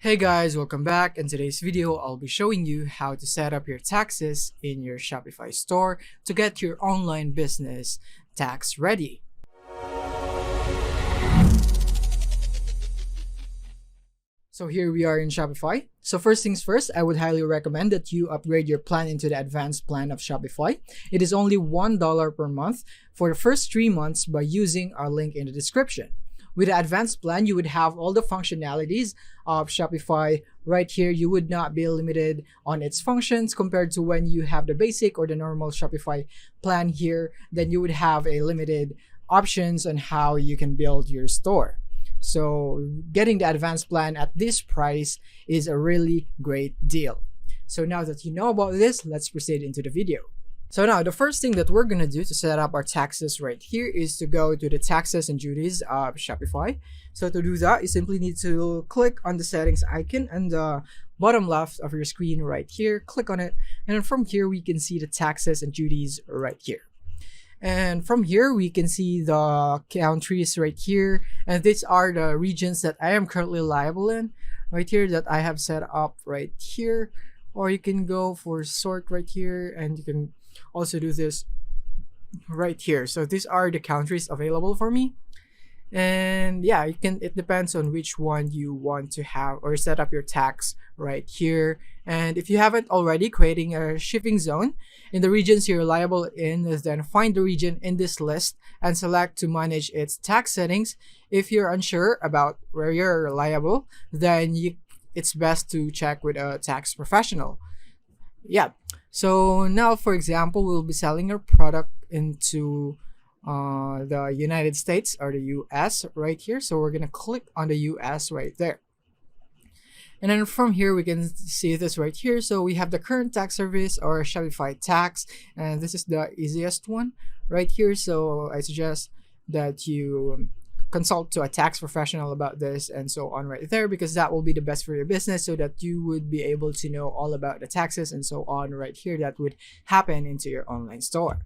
Hey guys, welcome back. In today's video, I'll be showing you how to set up your taxes in your Shopify store to get your online business tax ready. So here we are in Shopify. So first things first, I would highly recommend that you upgrade your plan into the advanced plan of Shopify. It is only $1 per month for the first 3 months by using our link in the description. With the advanced plan, you would have all the functionalities of Shopify right here. You would not be limited on its functions compared to when you have the basic or the normal Shopify plan here. Then you would have a limited options on how you can build your store. So getting the advanced plan at this price is a really great deal. So now that you know about this, let's proceed into the video. So now the first thing that we're going to do to set up our taxes right here is to go to the taxes and duties of Shopify. So to do that, you simply need to click on the settings icon on the bottom left of your screen right here. Click on it. And from here, we can see the taxes and duties right here. And from here, we can see the countries right here. And these are the regions that I am currently liable in right here that I have set up right here. Or you can go for sort right here, and you can also do this right here. So these are the countries available for me. And yeah, it depends on which one you want to have or set up your tax right here. And if you haven't already, creating a shipping zone in the regions you're liable in, then find the region in this list and select to manage its tax settings. If you're unsure about where you're liable, then it's best to check with a tax professional. Yeah. So now, for example, we'll be selling our product into the United States or the US right here. So we're going to click on the US right there. And then from here, we can see this right here. So we have the current tax service or Shopify tax. And this is the easiest one right here. So I suggest that you consult to a tax professional about this and so on right there, because that will be the best for your business, so that you would be able to know all about the taxes and so on right here that would happen into your online store.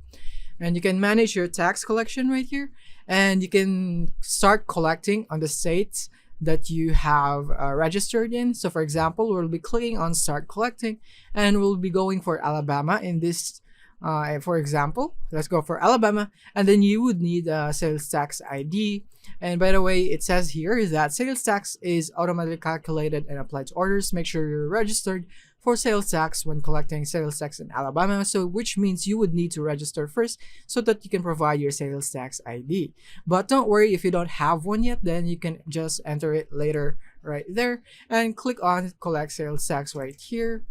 And you can manage your tax collection right here, and you can start collecting on the states that you have registered in. So for example, we'll be clicking on start collecting, and we'll be going for Alabama in this. For example, let's go for Alabama, and then you would need a sales tax ID. And by the way, it says here that sales tax is automatically calculated and applied to orders. Make sure you're registered for sales tax when collecting sales tax in Alabama. So which means you would need to register first so that you can provide your sales tax ID. But don't worry if you don't have one yet, then you can just enter it later right there and click on collect sales tax right here.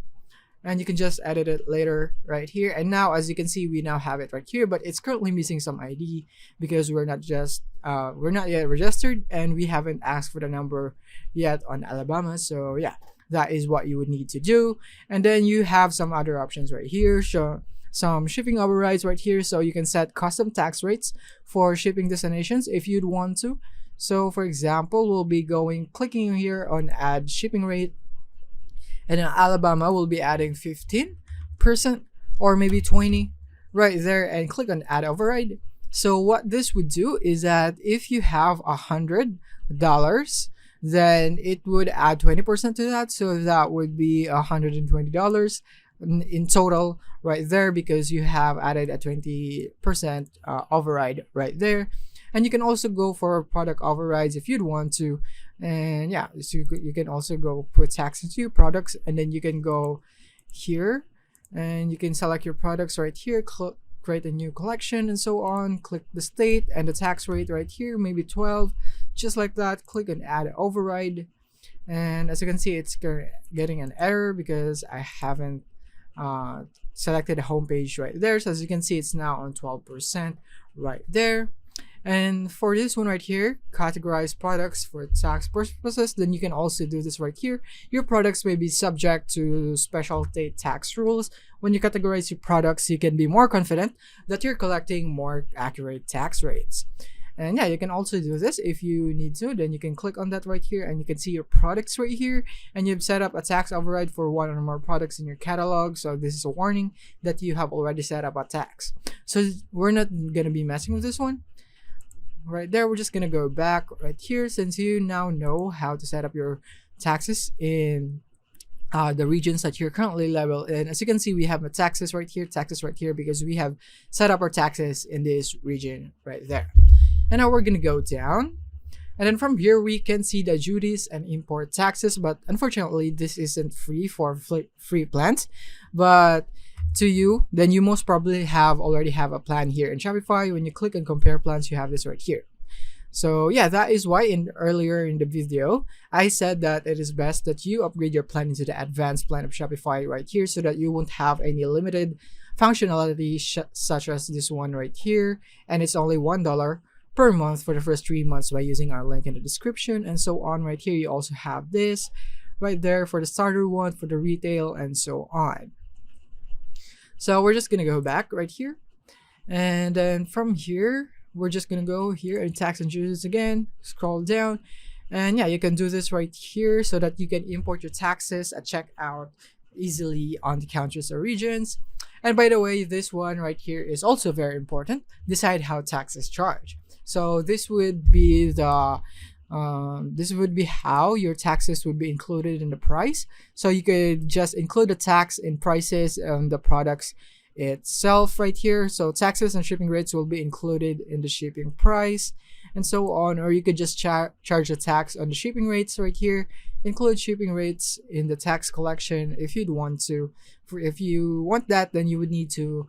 And you can just edit it later right here. And now, as you can see, we now have it right here, but it's currently missing some ID because we're not yet registered, and we haven't asked for the number yet on Alabama. So yeah, that is what you would need to do. And then you have some other options right here. So some shipping overrides right here. So you can set custom tax rates for shipping destinations if you'd want to. So for example, we'll be clicking here on add shipping rate. And in Alabama, we'll be adding 15% or maybe 20% right there, and click on add override. So what this would do is that if you have $100, then it would add 20% to that. So that would be $120 in total right there, because you have added a 20% override right there. And you can also go for product overrides if you'd want to. And yeah, so you can also go put tax into your products, and then you can go here and you can select your products right here, create a new collection and so on. Click the state and the tax rate right here, maybe 12, just like that. Click on add override. And as you can see, it's getting an error because I haven't selected the home page right there. So as you can see, it's now on 12% right there. And for this one right here, categorize products for tax purposes, then you can also do this right here. Your products may be subject to special state tax rules. When you categorize your products, you can be more confident that you're collecting more accurate tax rates. And yeah, you can also do this if you need to. Then you can click on that right here, and you can see your products right here, and you've set up a tax override for one or more products in your catalog. So this is a warning that you have already set up a tax. So we're not going to be messing with this one. right there. We're just gonna go back right here, since you now know how to set up your taxes in the regions that you're currently level in. As you can see, we have the taxes right here because we have set up our taxes in this region right there. And now we're gonna go down, and then from here we can see the duties and import taxes, but unfortunately this isn't free for free plans. But to you, then you most probably already have a plan here in Shopify. When you click on compare plans, you have this right here. So yeah, that is why earlier in the video, I said that it is best that you upgrade your plan into the advanced plan of Shopify right here, so that you won't have any limited functionality such as this one right here. And it's only $1 per month for the first 3 months by using our link in the description and so on. Right here, you also have this right there for the starter one, for the retail, and so on. So we're just gonna go back right here, and then from here we're just gonna go here in tax and duties again, scroll down, and yeah, you can do this right here so that you can import your taxes at checkout easily on the countries or regions. And by the way, this one right here is also very important. Decide how tax is charged. So this would be how your taxes would be included in the price. So you could just include the tax in prices and the products itself right here. So taxes and shipping rates will be included in the shipping price and so on. Or you could just charge a tax on the shipping rates right here. Include shipping rates in the tax collection if you'd want to. If you want that, then you would need to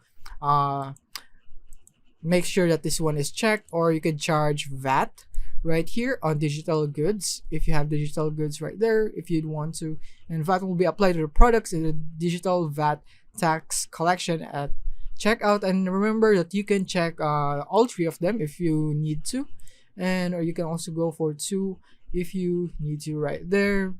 make sure that this one is checked. Or you could charge VAT right here on digital goods if you have digital goods right there if you'd want to, and VAT will be applied to the products in the digital VAT tax collection at checkout. And remember that you can check all three of them if you need to, or you can also go for two if you need to right there.